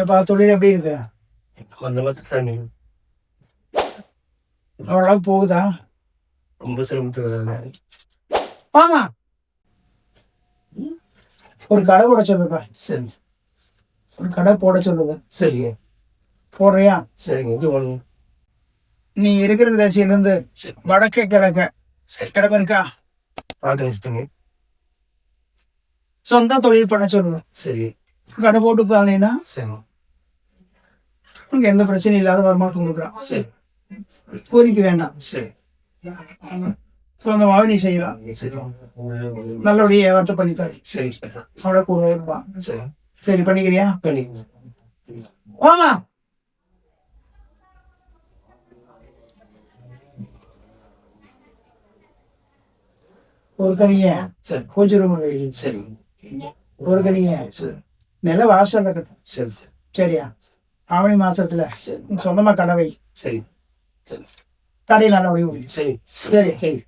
ஏப்பா தொழில் எப்படி இருக்கு? ஓரளவுக்கு போகுதா? ரொம்ப சிரமத்துக்கு ஆமா, ஒரு கடை போட சொல்லுப்பா. சரி, ஒரு கடை போட சொல்லுங்க. சரிங்க, போடுறியா? சரிங்க. இது ஒன்று. நீ இருக்கிற திசையிலிருந்து வடக்கு கிழக்க சரி, இடம் இருக்கா? பார்த்துங்க. சொந்த தொழில் பண்ண சொல்லுங்க. சரி, கடை போட்டு பார்த்தீங்கன்னா சரி, உனக்கு எந்த பிரச்சனையும் இல்லாத வருமானத்தை கொடுக்குறான். சரி, கூலிக்கு வேண்டாம், சரி, சொந்தமாக நீ செய்யலாம். சரி, நல்லபடியா வியாபாரத்தை பண்ணித்தாரு. சரி, அவட கூட இருப்பான். சரி, சரி, பண்ணிக்கிறியா? பண்ணிக்கங்க. ஆமா, ஒரு கனிய சரி, பூஜை ரூம் சரி, ஒரு கனிய சரி, நில வாசல் இருக்கட்டும். சரி, சரி, சரியா? ஆவணி மாசத்துல சரி, சொந்தமா கடை வை. சரி, சரி, கடையில் நல்லபடியா சரி, சரி. சரி.